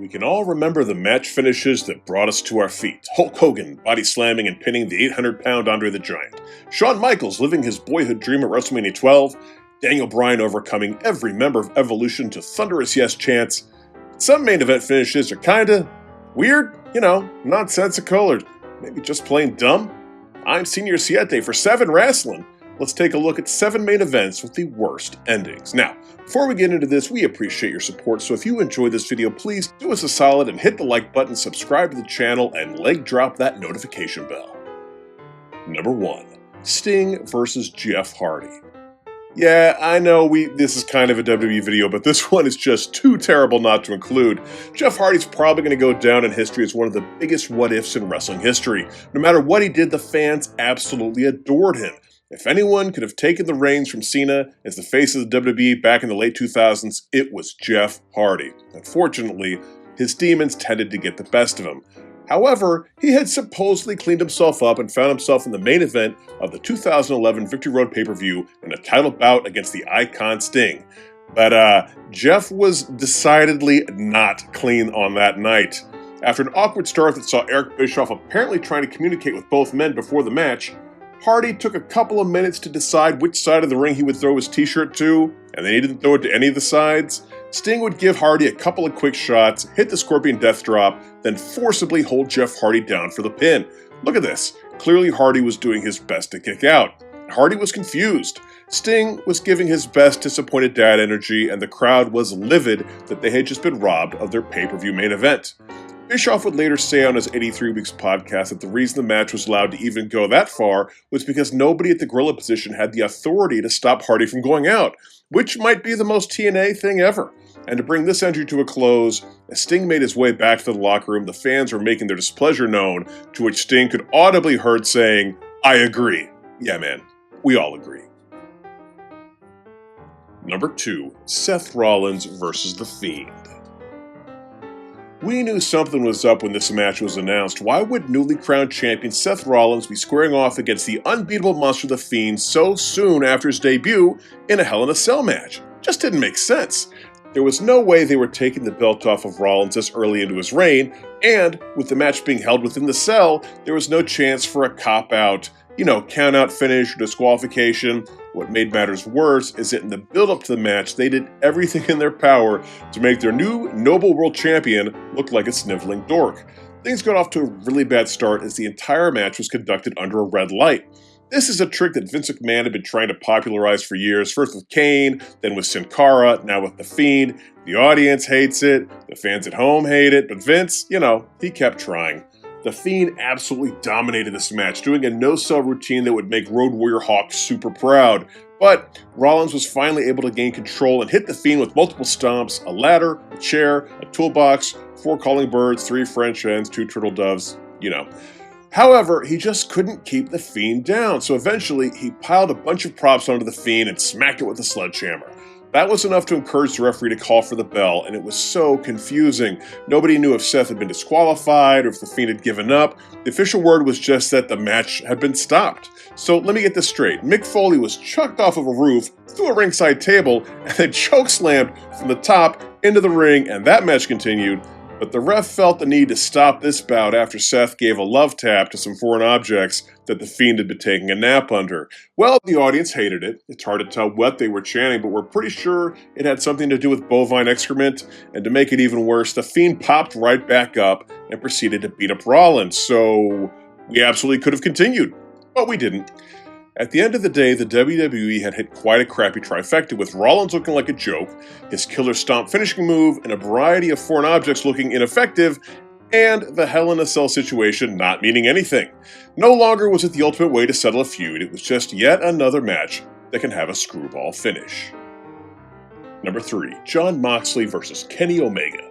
We can all remember the match finishes that brought us to our feet. Hulk Hogan body slamming and pinning the 800-pound Andre the Giant. Shawn Michaels living his boyhood dream at WrestleMania 12. Daniel Bryan overcoming every member of Evolution to thunderous yes chants. Some main event finishes are kinda weird, nonsensical, or maybe just plain dumb. I'm Senior Siete for 7 Wrestling. Let's take a look at 7 main events with the worst endings. Now, before we get into this, we appreciate your support, so if you enjoyed this video, please do us a solid and hit the like button, subscribe to the channel, and leg drop that notification bell. Number 1. Sting versus Jeff Hardy. Yeah, I know this is kind of a WWE video, but this one is just too terrible not to include. Jeff Hardy's probably going to go down in history as one of the biggest what-ifs in wrestling history. No matter what he did, the fans absolutely adored him. If anyone could have taken the reins from Cena as the face of the WWE back in the late 2000s, it was Jeff Hardy. Unfortunately, his demons tended to get the best of him. However, he had supposedly cleaned himself up and found himself in the main event of the 2011 Victory Road pay-per-view in a title bout against the Icon Sting. But Jeff was decidedly not clean on that night. After an awkward start that saw Eric Bischoff apparently trying to communicate with both men before the match, Hardy took a couple of minutes to decide which side of the ring he would throw his t-shirt to, and then he didn't throw it to any of the sides. Sting would give Hardy a couple of quick shots, hit the Scorpion Death Drop, then forcibly hold Jeff Hardy down for the pin. Look at this. Clearly Hardy was doing his best to kick out. Hardy was confused. Sting was giving his best disappointed dad energy, and the crowd was livid that they had just been robbed of their pay-per-view main event. Bischoff would later say on his 83 Weeks podcast that the reason the match was allowed to even go that far was because nobody at the gorilla position had the authority to stop Hardy from going out, which might be the most TNA thing ever. And to bring this entry to a close, as Sting made his way back to the locker room, the fans were making their displeasure known, to which Sting could audibly heard saying, "I agree." Yeah, man, we all agree. Number 2, Seth Rollins versus The Fiend. We knew something was up when this match was announced. Why would newly crowned champion Seth Rollins be squaring off against the unbeatable monster The Fiend so soon after his debut in a Hell in a Cell match? Just didn't make sense. There was no way they were taking the belt off of Rollins this early into his reign, and with the match being held within the cell, there was no chance for a cop-out, count-out finish or disqualification. What made matters worse is that in the build-up to the match, they did everything in their power to make their new Noble World Champion look like a sniveling dork. Things got off to a really bad start as the entire match was conducted under a red light. This is a trick that Vince McMahon had been trying to popularize for years, first with Kane, then with Sin Cara, now with The Fiend. The audience hates it, the fans at home hate it, but Vince, he kept trying. The Fiend absolutely dominated this match, doing a no-sell routine that would make Road Warrior Hawk super proud. But Rollins was finally able to gain control and hit The Fiend with multiple stomps, a ladder, a chair, a toolbox, 4 calling birds, 3 French hens, 2 turtle doves, However, he just couldn't keep The Fiend down, so eventually he piled a bunch of props onto The Fiend and smacked it with a sledgehammer. That was enough to encourage the referee to call for the bell, and it was so confusing. Nobody knew if Seth had been disqualified or if The Fiend had given up. The official word was just that the match had been stopped. So let me get this straight. Mick Foley was chucked off of a roof, through a ringside table, and then chokeslammed from the top into the ring, and that match continued. But the ref felt the need to stop this bout after Seth gave a love tap to some foreign objects that The Fiend had been taking a nap under. Well, the audience hated it. It's hard to tell what they were chanting, but we're pretty sure it had something to do with bovine excrement. And to make it even worse, The Fiend popped right back up and proceeded to beat up Rollins. So we absolutely could have continued, but we didn't. At the end of the day, the WWE had hit quite a crappy trifecta, with Rollins looking like a joke, his killer stomp finishing move, and a variety of foreign objects looking ineffective, and the Hell in a Cell situation not meaning anything. No longer was it the ultimate way to settle a feud, it was just yet another match that can have a screwball finish. Number 3, Jon Moxley versus Kenny Omega.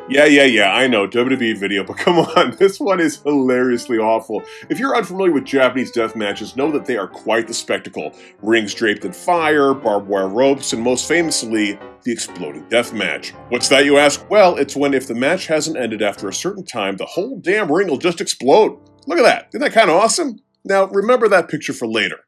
Yeah, I know, WWE video, but come on, this one is hilariously awful. If you're unfamiliar with Japanese death matches, know that they are quite the spectacle. Rings draped in fire, barbed wire ropes, and most famously, the exploding death match. What's that, you ask? Well, it's when if the match hasn't ended after a certain time, the whole damn ring will just explode. Look at that. Isn't that kind of awesome? Now, remember that picture for later.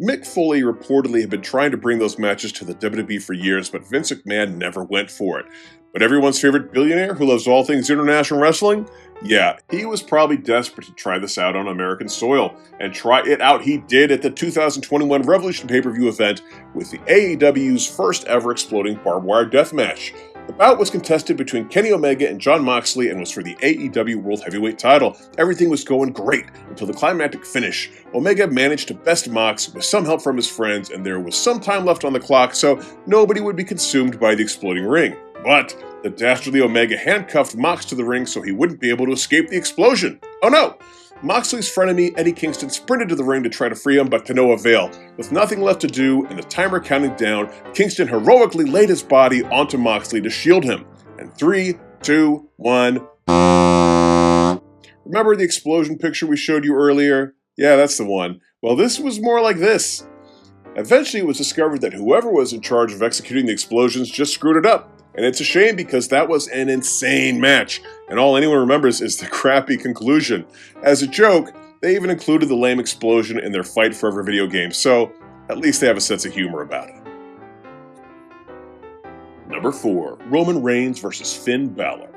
Mick Foley reportedly had been trying to bring those matches to the WWE for years, but Vince McMahon never went for it. But everyone's favorite billionaire who loves all things international wrestling? Yeah, he was probably desperate to try this out on American soil, and try it out he did at the 2021 Revolution pay-per-view event with the AEW's first ever exploding barbed wire death match. The bout was contested between Kenny Omega and Jon Moxley and was for the AEW World Heavyweight title. Everything was going great until the climactic finish. Omega managed to best Mox with some help from his friends, and there was some time left on the clock, so nobody would be consumed by the exploding ring. But the dastardly Omega handcuffed Mox to the ring so he wouldn't be able to escape the explosion. Oh no! Moxley's frenemy, Eddie Kingston, sprinted to the ring to try to free him, but to no avail. With nothing left to do and the timer counting down, Kingston heroically laid his body onto Moxley to shield him. And 3, 2, 1... Remember the explosion picture we showed you earlier? Yeah, that's the one. Well, this was more like this. Eventually, it was discovered that whoever was in charge of executing the explosions just screwed it up. And it's a shame because that was an insane match, and all anyone remembers is the crappy conclusion. As a joke, they even included the lame explosion in their Fight Forever video game, so at least they have a sense of humor about it. Number 4, Roman Reigns vs. Finn Balor.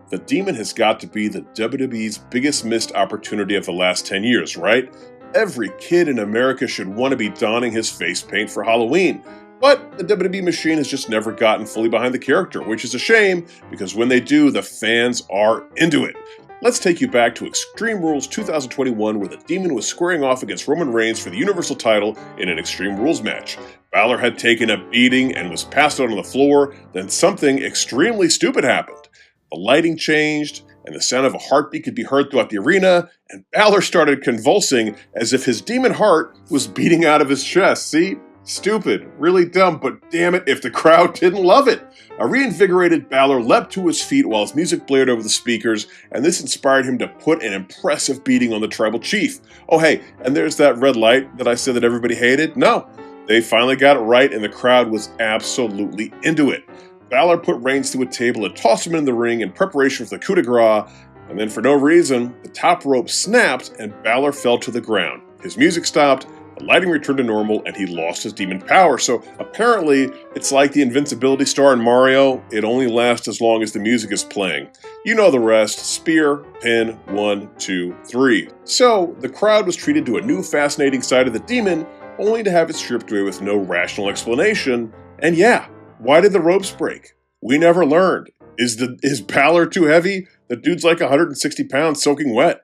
The Demon has got to be the WWE's biggest missed opportunity of the last 10 years, right? Every kid in America should want to be donning his face paint for Halloween. But the WWE machine has just never gotten fully behind the character, which is a shame, because when they do, the fans are into it. Let's take you back to Extreme Rules 2021, where the Demon was squaring off against Roman Reigns for the Universal title in an Extreme Rules match. Balor had taken a beating and was passed out on the floor, then something extremely stupid happened. The lighting changed, and the sound of a heartbeat could be heard throughout the arena, and Balor started convulsing as if his demon heart was beating out of his chest. See? Stupid, really dumb, but damn it if the crowd didn't love it. A reinvigorated Balor leapt to his feet while his music blared over the speakers, and this inspired him to put an impressive beating on the tribal chief. Oh hey, and there's that red light that I said that everybody hated? No, they finally got it right, and the crowd was absolutely into it. Balor put Reigns to a table and tossed him in the ring in preparation for the coup de grace, and then for no reason, the top rope snapped and Balor fell to the ground. His music stopped, the lighting returned to normal, and he lost his demon power. So apparently, it's like the invincibility star in Mario. It only lasts as long as the music is playing. You know the rest. Spear, pin, 1, 2, 3. So the crowd was treated to a new fascinating side of the demon, only to have it stripped away with no rational explanation. And yeah, why did the ropes break? We never learned. Is Balor too heavy? The dude's like 160 pounds soaking wet.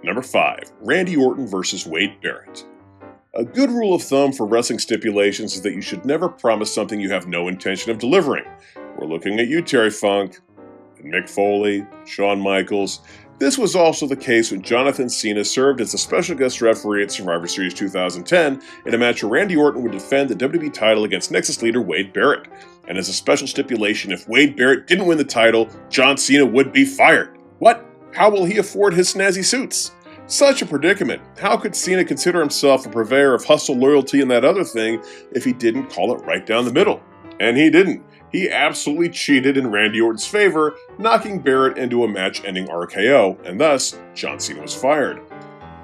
Number 5, Randy Orton vs. Wade Barrett. A good rule of thumb for wrestling stipulations is that you should never promise something you have no intention of delivering. We're looking at you, Terry Funk, and Mick Foley, Shawn Michaels. This was also the case when Jonathan Cena served as a special guest referee at Survivor Series 2010 in a match where Randy Orton would defend the WWE title against Nexus leader Wade Barrett. And as a special stipulation, if Wade Barrett didn't win the title, John Cena would be fired. What? How will he afford his snazzy suits? Such a predicament. How could Cena consider himself a purveyor of hustle, loyalty, and that other thing if he didn't call it right down the middle? And he didn't. He absolutely cheated in Randy Orton's favor, knocking Barrett into a match-ending RKO, and thus, John Cena was fired.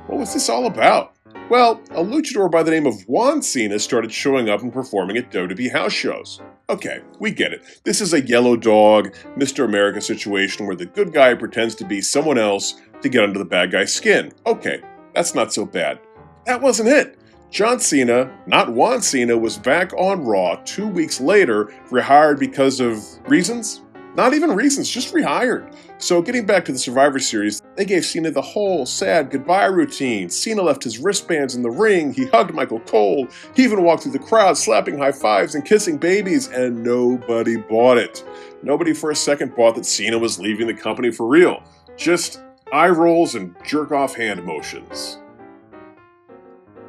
What was this all about? Well, a luchador by the name of Juan Cena started showing up and performing at WWE house shows. Okay, we get it. This is a yellow dog, Mr. America situation where the good guy pretends to be someone else to get under the bad guy's skin. Okay, that's not so bad. That wasn't it. John Cena, not Juan Cena, was back on Raw 2 weeks later, rehired because of reasons? Not even reasons, just rehired. So getting back to the Survivor Series, they gave Cena the whole sad goodbye routine. Cena left his wristbands in the ring, he hugged Michael Cole, he even walked through the crowd slapping high fives and kissing babies, and nobody bought it. Nobody for a second bought that Cena was leaving the company for real. Just eye rolls and jerk-off hand motions.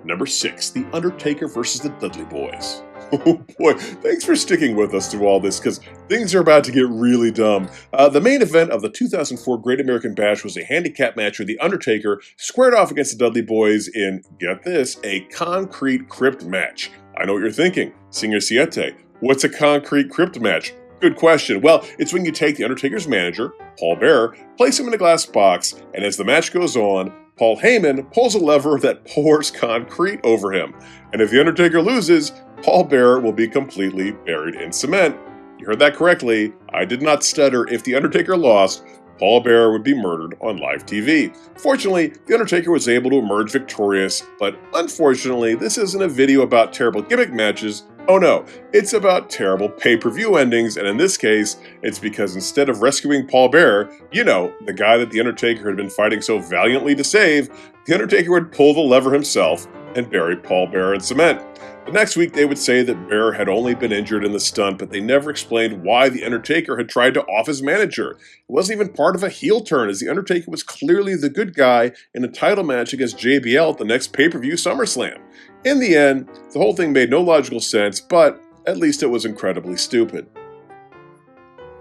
Number 6, The Undertaker vs. the Dudley Boys. Oh boy, thanks for sticking with us through all this, because things are about to get really dumb. The main event of the 2004 Great American Bash was a handicap match where The Undertaker squared off against the Dudley Boys in, get this, a concrete crypt match. I know what you're thinking, Señor Siete. What's a concrete crypt match? Good question. Well, it's when you take The Undertaker's manager, Paul Bearer, place him in a glass box, and as the match goes on, Paul Heyman pulls a lever that pours concrete over him. And if The Undertaker loses, Paul Bearer will be completely buried in cement. You heard that correctly. I did not stutter. If The Undertaker lost, Paul Bearer would be murdered on live TV. Fortunately, The Undertaker was able to emerge victorious, but unfortunately, this isn't a video about terrible gimmick matches. Oh no, it's about terrible pay-per-view endings, and in this case, it's because instead of rescuing Paul Bearer, you know, the guy that The Undertaker had been fighting so valiantly to save, The Undertaker would pull the lever himself and bury Paul Bearer in cement. The next week, they would say that Bearer had only been injured in the stunt, but they never explained why The Undertaker had tried to off his manager. It wasn't even part of a heel turn, as The Undertaker was clearly the good guy in a title match against JBL at the next pay-per-view SummerSlam. In the end, the whole thing made no logical sense, but at least it was incredibly stupid.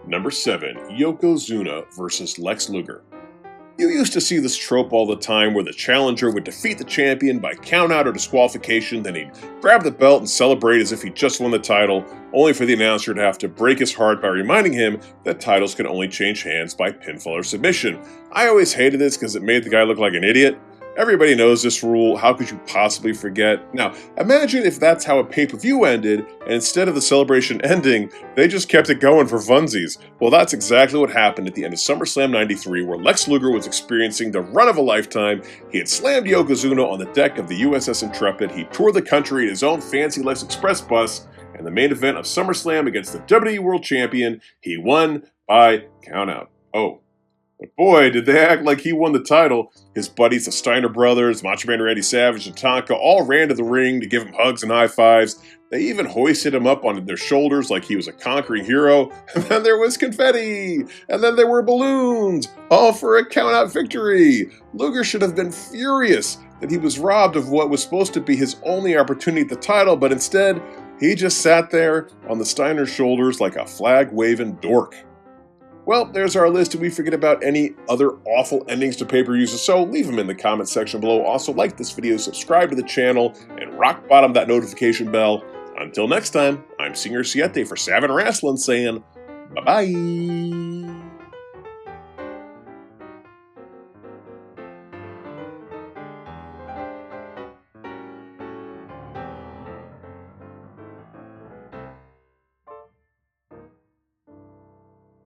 Number 7. Yokozuna versus Lex Luger. You used to see this trope all the time where the challenger would defeat the champion by countout or disqualification, then he'd grab the belt and celebrate as if he just won the title, only for the announcer to have to break his heart by reminding him that titles can only change hands by pinfall or submission. I always hated this because it made the guy look like an idiot. Everybody knows this rule, how could you possibly forget? Now, imagine if that's how a pay-per-view ended, and instead of the celebration ending, they just kept it going for funsies. Well, that's exactly what happened at the end of SummerSlam 93, where Lex Luger was experiencing the run of a lifetime. He had slammed Yokozuna on the deck of the USS Intrepid, he toured the country in his own fancy Lex Express bus, and the main event of SummerSlam against the WWE World Champion, he won by countout. Oh. But boy, did they act like he won the title. His buddies, the Steiner brothers, Macho Man Randy Savage, and Tonka all ran to the ring to give him hugs and high fives. They even hoisted him up on their shoulders like he was a conquering hero. And then there was confetti. And then there were balloons. All for a count-out victory. Luger should have been furious that he was robbed of what was supposed to be his only opportunity at the title, but instead, he just sat there on the Steiner's shoulders like a flag-waving dork. Well, there's our list. Did we forget about any other awful endings to pay-per-views? If so, leave them in the comment section below. Also, like this video, subscribe to the channel, and rock bottom that notification bell. Until next time, I'm Singer Siete for Savin Wrestling saying bye-bye.